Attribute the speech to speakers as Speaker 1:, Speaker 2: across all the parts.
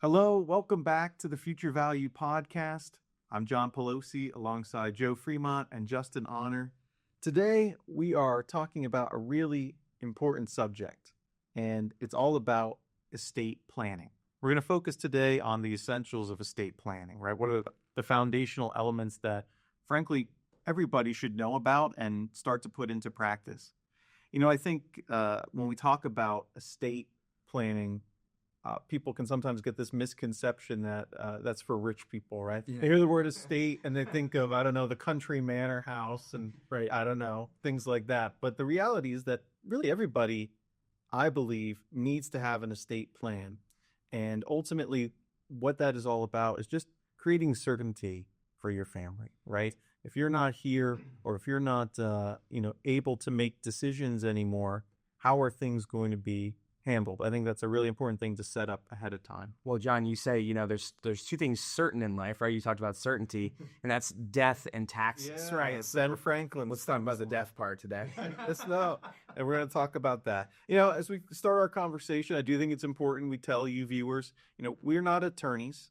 Speaker 1: Hello, welcome back to the Future Value Podcast. I'm John Pellosie alongside Joe Freemont and Justin Ahner. Today, we are talking about a really important subject, and it's all about estate planning. We're going to focus today on the essentials of estate planning, right? What are the foundational elements that, frankly, everybody should know about and start to put into practice? I think when we talk about estate planning, people can sometimes get this misconception that that's for rich people, right? Yeah. They hear the word estate and they think of, I don't know, the country manor house and, right, I don't know, things like that. But the reality is that really everybody, I believe, needs to have an estate plan. And ultimately, what that is all about is just creating certainty for your family, right? If you're not here or if you're not, able to make decisions anymore, how are things going to be handled? I think that's a really important thing to set up ahead of time.
Speaker 2: Well, John, you say, there's two things certain in life, right? You talked about certainty, and that's death and taxes.
Speaker 1: That's right. Ben Franklin.
Speaker 2: Let's talk about the death part today.
Speaker 1: And we're going to talk about that. As we start our conversation, I do think it's important we tell you viewers, we're not attorneys.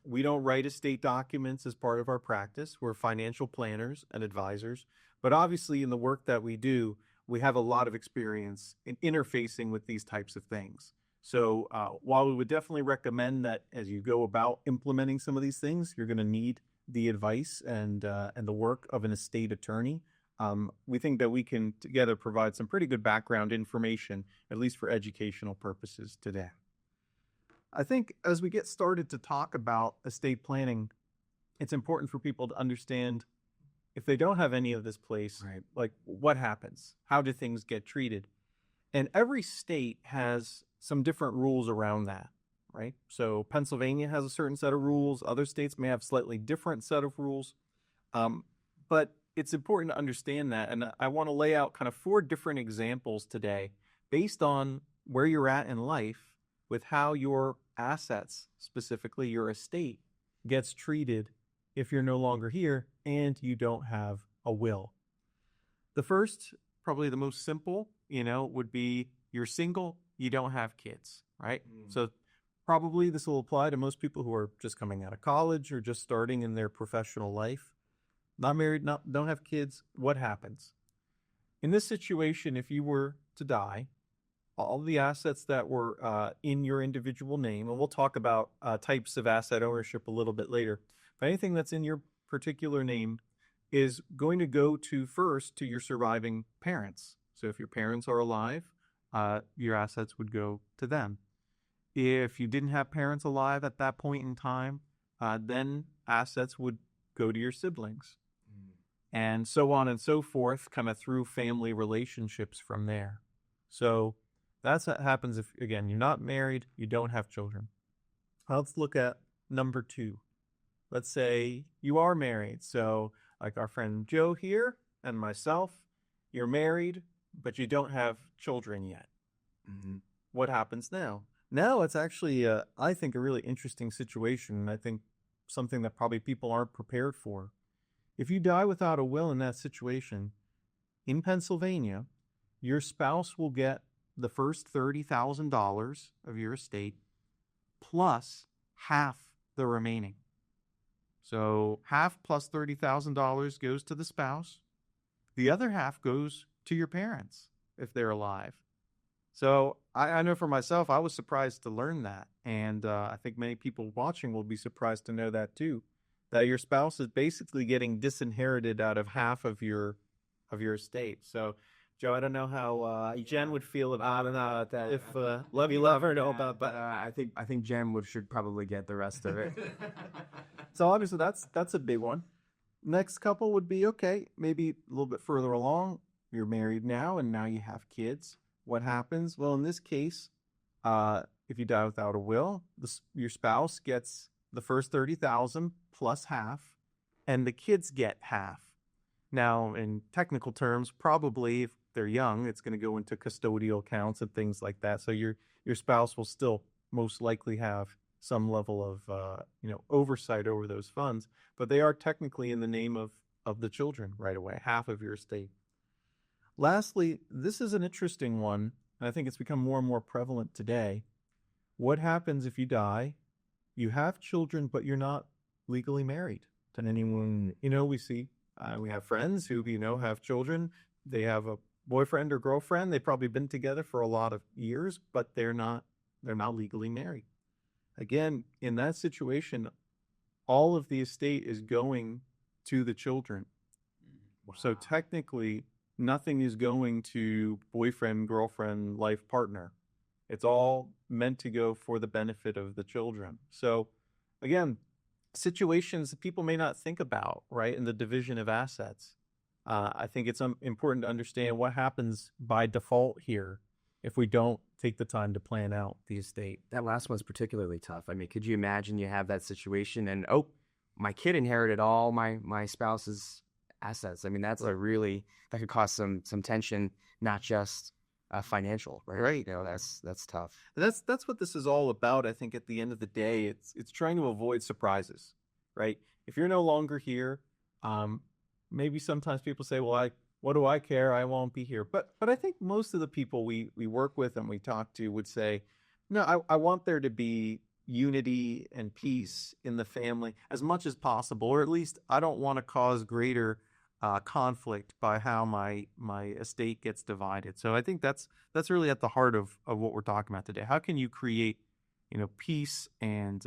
Speaker 1: We don't write estate documents as part of our practice. We're financial planners and advisors. But obviously, in the work that we do, we have a lot of experience in interfacing with these types of things. So while we would definitely recommend that as you go about implementing some of these things, you're going to need the advice and the work of an estate attorney, we think that we can together provide some pretty good background information, at least for educational purposes today. I think as we get started to talk about estate planning, it's important for people to understand if they don't have any of this place, right, like what happens? How do things get treated? And every state has some different rules around that, right? So Pennsylvania has a certain set of rules. Other states may have slightly different set of rules. But it's important to understand that. And I want to lay out kind of 4 different examples today based on where you're at in life with how your assets, specifically your estate, gets treated if you're no longer here and you don't have a will. The first, probably the most simple, would be you're single, you don't have kids, right? So probably this will apply to most people who are just coming out of college or just starting in their professional life. Not married, don't have kids. What happens? In this situation, if you were to die, all the assets that were in your individual name, and we'll talk about types of asset ownership a little bit later, but anything that's in your particular name is going to go first to your surviving parents. So if your parents are alive, your assets would go to them. If you didn't have parents alive at that point in time, then assets would go to your siblings. And so on and so forth, kind of through family relationships from there. So that's what happens if, again, you're not married, you don't have children. Let's look at number 2. Let's say you are married. So like our friend Joe here and myself, you're married, but you don't have children yet. Mm-hmm. What happens now? Now it's actually, I think, a really interesting situation. And I think something that probably people aren't prepared for. If you die without a will in that situation, in Pennsylvania, your spouse will get the first $30,000 of your estate plus half the remaining. So half plus $30,000 goes to the spouse. The other half goes to your parents if they're alive. So I know for myself, I was surprised to learn that. And I think many people watching will be surprised to know that too, that your spouse is basically getting disinherited out of half of your estate. So Joe, I don't know how Jen would feel about that. If love her know about, but
Speaker 2: I think Jen should probably get the rest of it.
Speaker 1: So obviously that's a big one. Next couple would be okay, maybe a little bit further along. You're married now, and now you have kids. What happens? Well, in this case, if you die without a will, your spouse gets the first $30,000 plus half, and the kids get half. Now, in technical terms, probably if they're young, it's going to go into custodial accounts and things like that. So your spouse will still most likely have some level of oversight over those funds, but they are technically in the name of the children right away, half of your estate. Lastly, this is an interesting one, and I think it's become more and more prevalent today. What happens if you die? You have children, but you're not legally married to anyone. We have friends who, have children. They have a boyfriend or girlfriend. They've probably been together for a lot of years, but they're not legally married. Again, in that situation, all of the estate is going to the children. Wow. So technically, nothing is going to boyfriend, girlfriend, life partner. It's all meant to go for the benefit of the children. So again, situations that people may not think about, right, in the division of assets. I think it's important to understand what happens by default here if we don't take the time to plan out the estate.
Speaker 2: That last one's particularly tough. I mean, could you imagine you have that situation and, oh, my kid inherited all my spouse's assets? I mean, that could cause some tension, not just financial, right? That's tough.
Speaker 1: That's what this is all about. I think at the end of the day, it's trying to avoid surprises, right? If you're no longer here, maybe sometimes people say, well, what do I care? I won't be here. But I think most of the people we work with and we talk to would say, no, I want there to be unity and peace in the family as much as possible, or at least I don't want to cause greater conflict by how my estate gets divided. So I think that's really at the heart of what we're talking about today. How can you create, peace and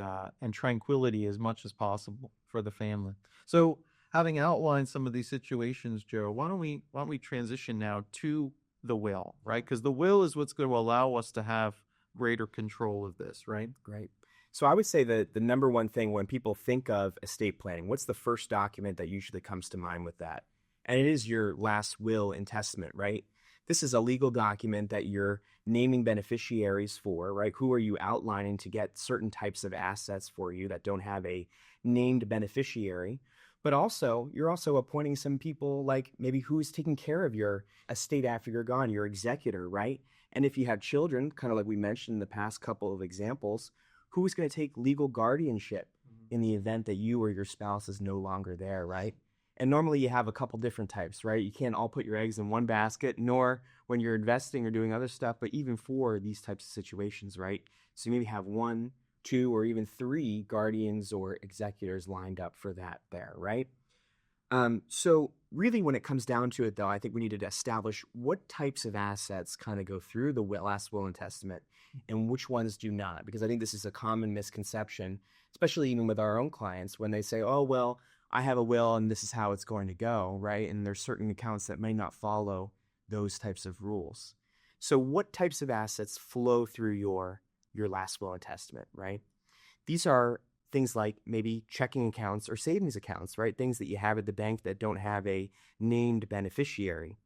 Speaker 1: tranquility as much as possible for the family? So having outlined some of these situations, Joe, why don't we transition now to the will, right? Because the will is what's going to allow us to have greater control of this, right?
Speaker 2: Great. So I would say that the number one thing when people think of estate planning, what's the first document that usually comes to mind with that? And it is your last will and testament, right? This is a legal document that you're naming beneficiaries for, right? Who are you outlining to get certain types of assets for you that don't have a named beneficiary? But also, you're also appointing some people, like maybe who's taking care of your estate after you're gone, your executor, right? And if you have children, kind of like we mentioned in the past couple of examples, who's going to take legal guardianship in the event that you or your spouse is no longer there, right? And normally you have a couple different types, right? You can't all put your eggs in one basket, nor when you're investing or doing other stuff, but even for these types of situations, right? So you maybe have 1, 2, or even 3 guardians or executors lined up for that there, right? So really when it comes down to it, though, I think we need to establish what types of assets kind of go through the last will and testament and which ones do not, because I think this is a common misconception, especially even with our own clients when they say, oh, well, I have a will and this is how it's going to go, right? And there's certain accounts that may not follow those types of rules. So what types of assets flow through your last will and testament, right? These are things like maybe checking accounts or savings accounts, right? Things that you have at the bank that don't have a named beneficiary.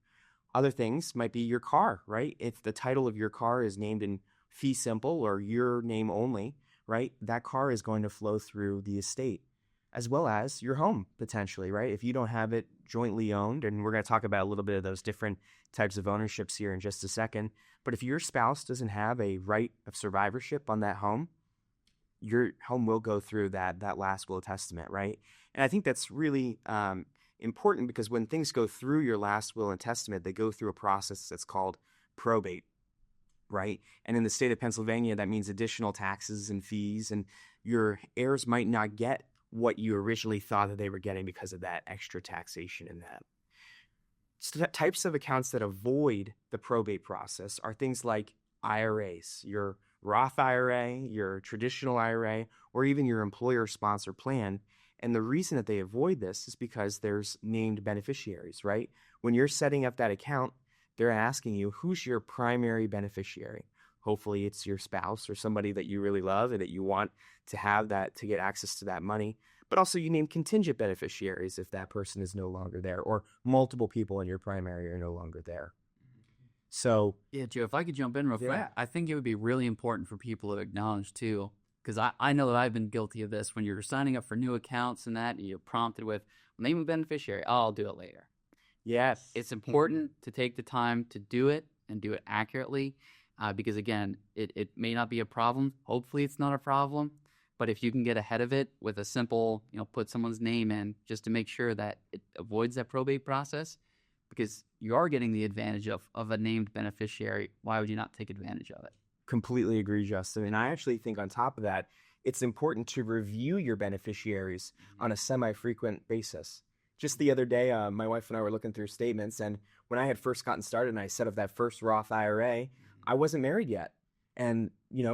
Speaker 2: Other things might be your car, right? If the title of your car is named in fee simple or your name only, right? That car is going to flow through the estate, as well as your home potentially, right? If you don't have it jointly owned, and we're going to talk about a little bit of those different types of ownerships here in just a second, but if your spouse doesn't have a right of survivorship on that home, your home will go through that last will testament, right? And I think that's really important because when things go through your last will and testament, they go through a process that's called probate, right? And in the state of Pennsylvania, that means additional taxes and fees, and your heirs might not get what you originally thought that they were getting because of that extra taxation in that. So types of accounts that avoid the probate process are things like IRAs, your Roth IRA, your traditional IRA, or even your employer-sponsor plan. And the reason that they avoid this is because there's named beneficiaries, right? When you're setting up that account, they're asking you, who's your primary beneficiary? Hopefully it's your spouse or somebody that you really love and that you want to have that to get access to that money. But also you name contingent beneficiaries if that person is no longer there, or multiple people in your primary are no longer there. So
Speaker 3: yeah, Joe, if I could jump in real quick, I think it would be really important for people to acknowledge too, because I know that I've been guilty of this. When you're signing up for new accounts and that, you're prompted with name a beneficiary. Oh, I'll do it later.
Speaker 2: Yes,
Speaker 3: it's important to take the time to do it and do it accurately, because again, it may not be a problem. Hopefully, it's not a problem. But if you can get ahead of it with a simple, put someone's name in just to make sure that it avoids that probate process, because you are getting the advantage of a named beneficiary, why would you not take advantage of it?
Speaker 2: Completely agree, Justin. And I actually think on top of that, it's important to review your beneficiaries on a semi-frequent basis. Just the other day, my wife and I were looking through statements, and when I had first gotten started and I set up that first Roth IRA, I wasn't married yet. And,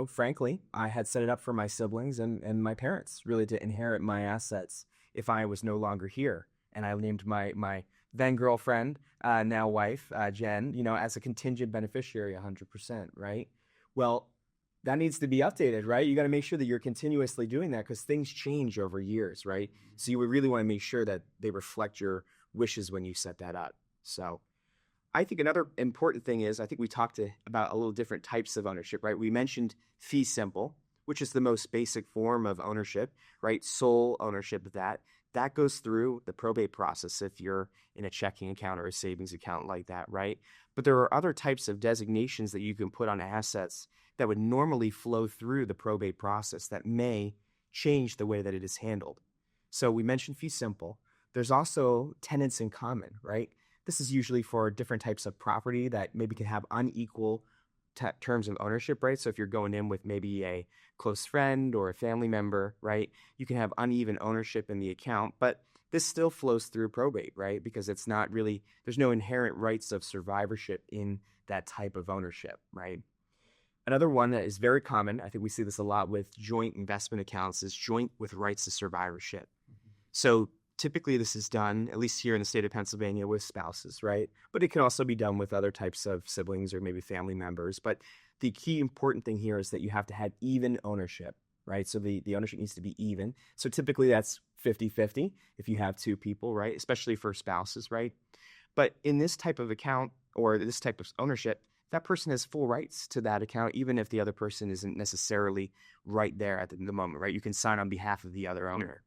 Speaker 2: frankly, I had set it up for my siblings and my parents really to inherit my assets if I was no longer here. And I named my then girlfriend, now wife, Jen, as a contingent beneficiary 100%, right? Well, that needs to be updated, right? You got to make sure that you're continuously doing that because things change over years, right? So you would really want to make sure that they reflect your wishes when you set that up. So I think another important thing is I think we talked about a little different types of ownership, right? We mentioned fee simple, which is the most basic form of ownership, right? Sole ownership of that goes through the probate process if you're in a checking account or a savings account like that, right? But there are other types of designations that you can put on assets that would normally flow through the probate process that may change the way that it is handled. So we mentioned fee simple. There's also tenants in common, right? This is usually for different types of property that maybe can have unequal terms of ownership, right? So if you're going in with maybe a close friend or a family member, right, you can have uneven ownership in the account, but this still flows through probate, right? Because it's not really, there's no inherent rights of survivorship in that type of ownership, right? Another one that is very common, I think we see this a lot with joint investment accounts, is joint with rights to survivorship. So typically this is done, at least here in the state of Pennsylvania, with spouses, right? But it can also be done with other types of siblings or maybe family members. But the key important thing here is that you have to have even ownership, right? So the ownership needs to be even. So typically that's 50-50 if you have two people, right? Especially for spouses, right? But in this type of account or this type of ownership, that person has full rights to that account, even if the other person isn't necessarily right there at the moment, right? You can sign on behalf of the other owner.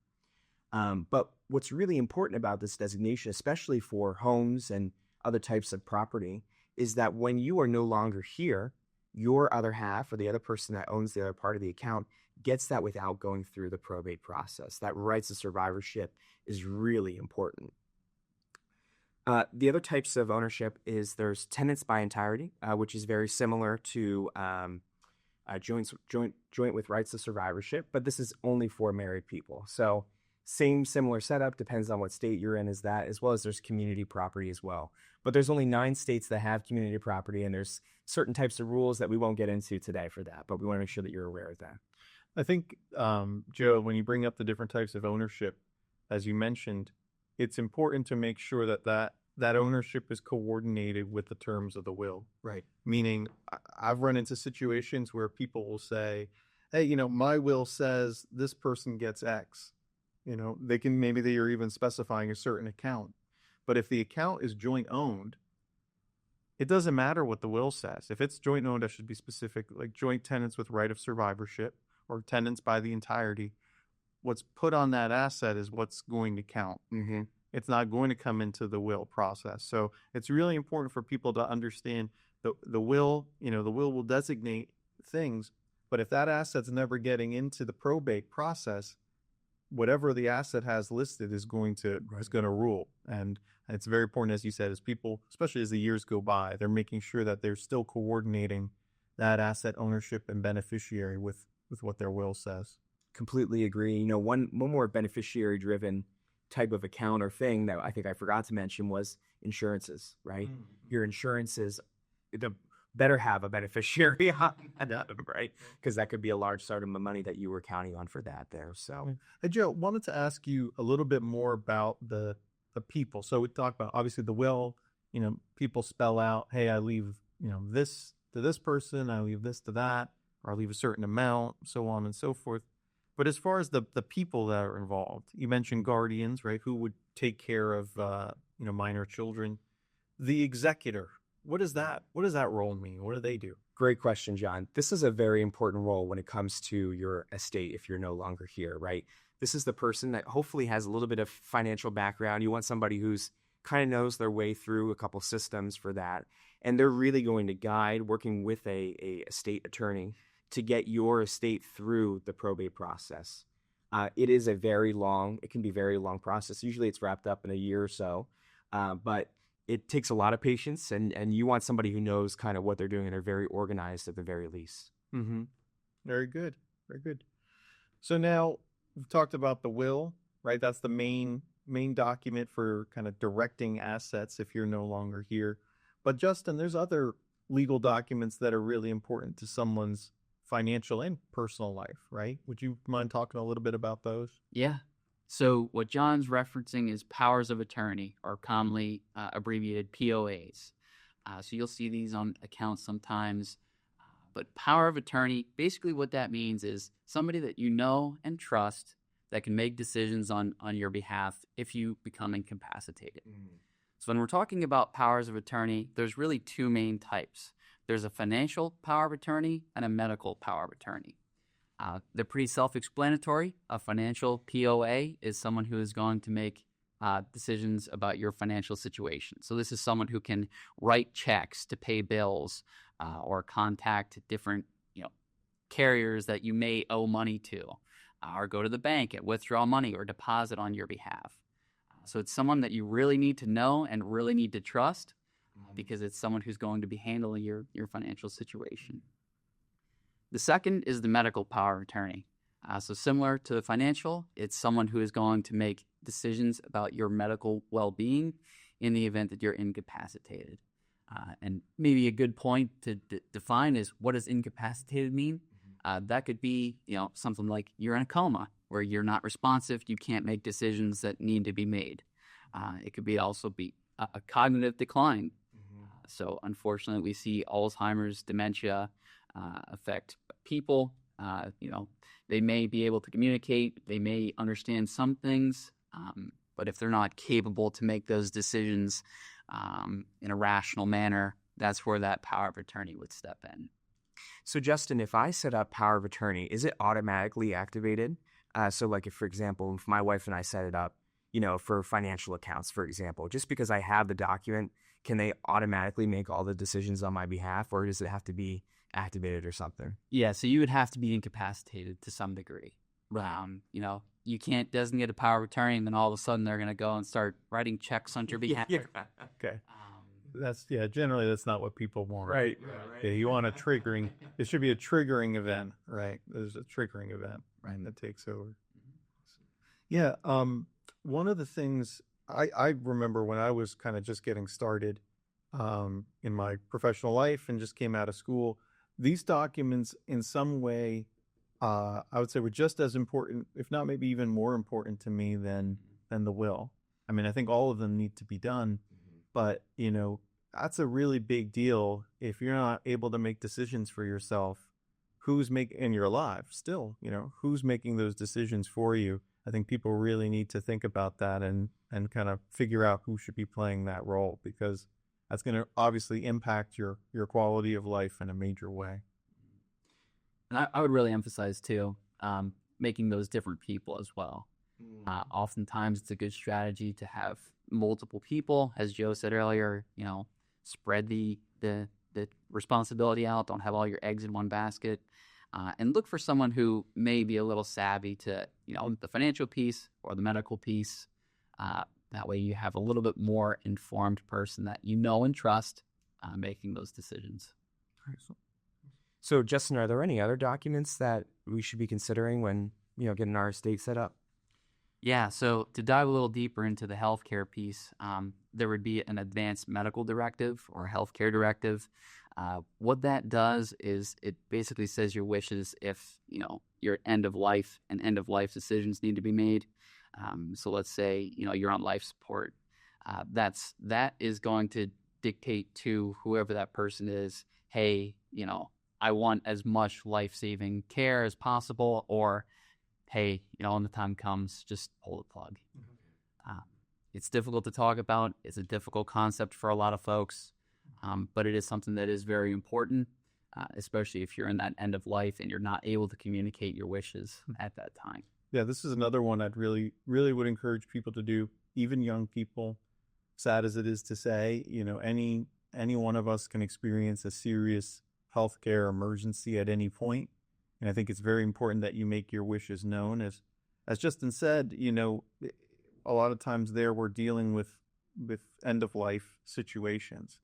Speaker 2: But what's really important about this designation, especially for homes and other types of property, is that when you are no longer here, your other half or the other person that owns the other part of the account gets that without going through the probate process. That rights of survivorship is really important. The other types of ownership is there's tenants by entirety, which is very similar to joint with rights of survivorship, but this is only for married people. So similar setup, depends on what state you're in, as well as there's community property as well. But there's only 9 states that have community property, and there's certain types of rules that we won't get into today for that, but we want to make sure that you're aware of that.
Speaker 1: I think, Joe, when you bring up the different types of ownership, as you mentioned, it's important to make sure that ownership is coordinated with the terms of the will.
Speaker 2: Right.
Speaker 1: Meaning, I've run into situations where people will say, hey, my will says this person gets X. Maybe they are even specifying a certain account. But if the account is joint owned, it doesn't matter what the will says. If it's joint owned, that should be specific, like joint tenants with right of survivorship or tenants by the entirety. What's put on that asset is what's going to count.
Speaker 2: Mm-hmm.
Speaker 1: It's not going to come into the will process. So it's really important for people to understand the will. The will designate things, but if that asset's never getting into the probate process, whatever the asset has listed is going to rule. And it's very important, as you said, as people, especially as the years go by, they're making sure that they're still coordinating that asset ownership and beneficiary with what their will says.
Speaker 2: Completely agree. One more beneficiary driven type of account or thing that I think I forgot to mention was insurances, right? Mm-hmm. Your insurances better have a beneficiary on that, right? Because that could be a large sum of money that you were counting on for that there. So,
Speaker 1: hey, Joe, wanted to ask you a little bit more about the people. So we talked about obviously the will. People spell out, hey, I leave this to this person, I leave this to that, or I leave a certain amount, so on and so forth. But as far as the people that are involved, you mentioned guardians, right? Who would take care of minor children? The executor. What does that role mean? What do they do?
Speaker 2: Great question, John. This is a very important role when it comes to your estate if you're no longer here, right? This is the person that hopefully has a little bit of financial background. You want somebody who's kind of knows their way through a couple systems for that. And they're really going to guide, working with a estate attorney to get your estate through the probate process. It can be a very long process. Usually it's wrapped up in a year or so, but it takes a lot of patience, and you want somebody who knows kind of what they're doing and are very organized at the very least.
Speaker 1: Mm-hmm. Very good. Very good. So now we've talked about the will, right? That's the main document for kind of directing assets if you're no longer here. But Justin, there's other legal documents that are really important to someone's financial and personal life, right? Would you mind talking a little bit about those?
Speaker 3: Yeah. So what John's referencing is powers of attorney, or commonly abbreviated POAs. So you'll see these on accounts sometimes. But power of attorney, basically what that means is somebody that you know and trust that can make decisions on your behalf if you become incapacitated. So when we're talking about powers of attorney, there's really two main types. There's a financial power of attorney and a medical power of attorney. They're pretty self-explanatory. A financial POA is someone who is going to make decisions about your financial situation. So this is someone who can write checks to pay bills or contact different carriers that you may owe money to, or go to the bank and withdraw money or deposit on your behalf. So it's someone that you really need to know and really need to trust because it's someone who's going to be handling your financial situation. The second is the medical power of attorney. So similar to the financial, it's someone who is going to make decisions about your medical well-being in the event that you're incapacitated. And maybe a good point to define is, what does incapacitated mean? That could be, something like you're in a coma where you're not responsive, you can't make decisions that need to be made. It could be also be a cognitive decline. So unfortunately, we see Alzheimer's, dementia affect people. They may be able to communicate, they may understand some things, but if they're not capable to make those decisions in a rational manner, that's where that power of attorney would step in.
Speaker 2: So Justin, if I set up power of attorney, is it automatically activated? So like if, for example, if my wife and I set it up, for financial accounts, for example, just because I have the document, can they automatically make all the decisions on my behalf, or does it have to be activated or something?
Speaker 3: Yeah, so you would have to be incapacitated to some degree. You can't designate a power of attorney and then all of a sudden they're going to go and start writing checks on your behalf.
Speaker 1: Okay. Generally that's not what people want.
Speaker 2: Right.
Speaker 1: Yeah, you want it should be a triggering event, right? There's a triggering event, right, that takes over. Yeah, one of the things I remember when I was kind of just getting started in my professional life and just came out of school, these documents in some way, I would say, were just as important, if not maybe even more important to me than the will. I mean, I think all of them need to be done, but that's a really big deal if you're not able to make decisions for yourself. And you're alive still, who's making those decisions for you? I think people really need to think about that and kind of figure out who should be playing that role, because that's going to obviously impact your quality of life in a major way.
Speaker 3: And I would really emphasize too, making those different people as well. Oftentimes it's a good strategy to have multiple people, as Joe said earlier, spread the responsibility out, don't have all your eggs in one basket, and look for someone who may be a little savvy to, the financial piece or the medical piece. That way you have a little bit more informed person that you know and trust making those decisions.
Speaker 2: So Justin, are there any other documents that we should be considering when, getting our estate set up?
Speaker 3: Yeah, so to dive a little deeper into the healthcare piece, there would be an advanced medical directive or healthcare directive. What that does is it basically says your wishes if, your end of life and end of life decisions need to be made. So let's say, you're on life support. That is going to dictate to whoever that person is, hey, I want as much life-saving care as possible, or hey, when the time comes, just pull the plug. It's difficult to talk about. It's a difficult concept for a lot of folks, but it is something that is very important, especially if you're in that end of life and you're not able to communicate your wishes at that time.
Speaker 1: Yeah, this is another one I'd really, really would encourage people to do, even young people. Sad as it is to say, any one of us can experience a serious healthcare emergency at any point. And I think it's very important that you make your wishes known. As Justin said, a lot of times we're dealing with end of life situations.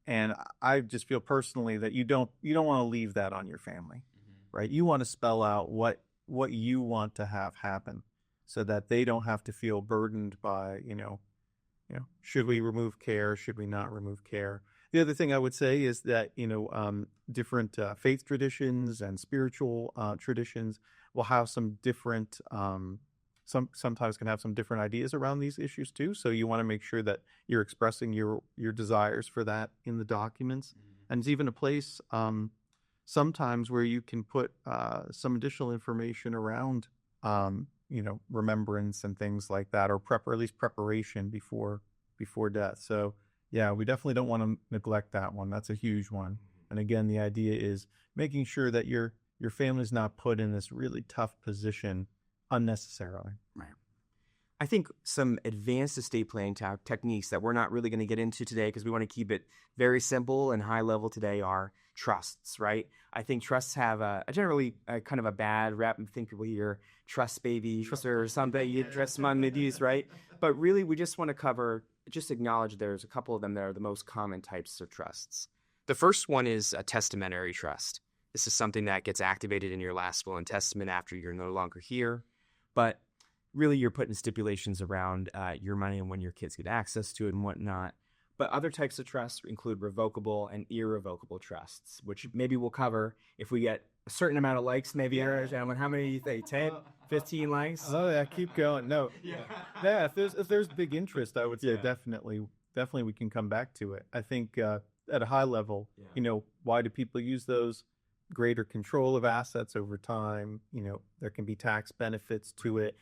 Speaker 1: And I just feel personally that you don't want to leave that on your family. right? You want to spell out what you want to have happen so that they don't have to feel burdened by, should we remove care? Should we not remove care? The other thing I would say is that, different faith traditions and spiritual traditions will have some different, sometimes can have some different ideas around these issues too. So you want to make sure that you're expressing your desires for that in the documents. And it's even a place sometimes where you can put some additional information around, remembrance and things like that, or at least preparation before death. So yeah, we definitely don't want to neglect that one. That's a huge one. And again, the idea is making sure that your family's not put in this really tough position unnecessarily.
Speaker 2: Right. I think some advanced estate planning techniques that we're not really going to get into today because we want to keep it very simple and high level today are trusts, right? I think trusts have a generally kind of a bad rap. I think people hear trust baby or something, you trust money, right? But really, we just want to just acknowledge there's a couple of them that are the most common types of trusts. The first one is a testamentary trust. This is something that gets activated in your last will and testament after you're no longer here. But really, you're putting stipulations around your money and when your kids get access to it and whatnot. But other types of trusts include revocable and irrevocable trusts, which maybe we'll cover if we get a certain amount of likes, maybe. Gentlemen, how many do you think? 10, 15 likes?
Speaker 1: Oh yeah, keep going. No, yeah. If there's big interest, I would say definitely we can come back to it. I think at a high level, why do people use those? Greater control of assets over time. There can be tax benefits to it.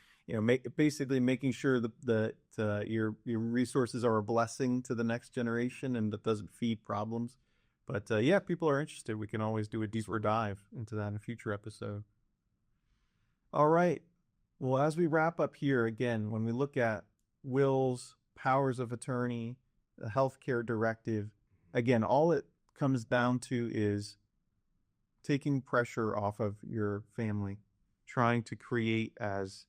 Speaker 1: Basically making sure that your resources are a blessing to the next generation and that doesn't feed problems. But people are interested. We can always do a deeper dive into that in a future episode. All right. Well, as we wrap up here, again, when we look at wills, powers of attorney, the healthcare directive, again, all it comes down to is taking pressure off of your family, trying to create as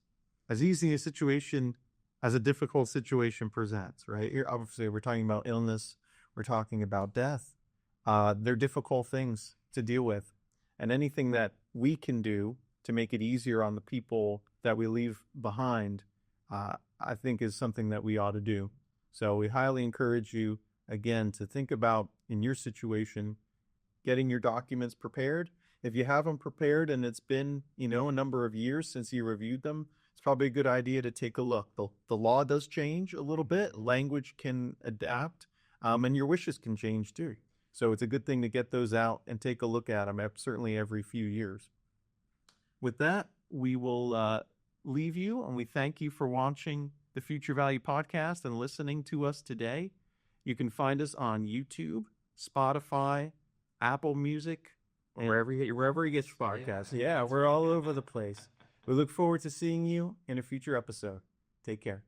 Speaker 1: easy a situation as a difficult situation presents, right? Here, obviously, we're talking about illness. We're talking about death. They're difficult things to deal with. And anything that we can do to make it easier on the people that we leave behind, I think is something that we ought to do. So we highly encourage you, again, to think about, in your situation, getting your documents prepared. If you have them prepared and it's been, a number of years since you reviewed them, it's probably a good idea to take a look. The law does change a little bit. Language can adapt, and your wishes can change too. So it's a good thing to get those out and take a look at them, certainly every few years. With that, we will leave you, and we thank you for watching the Future Value Podcast and listening to us today. You can find us on YouTube, Spotify, Apple Music, and wherever you get your podcasts. Yeah, we're all over the place. We look forward to seeing you in a future episode. Take care.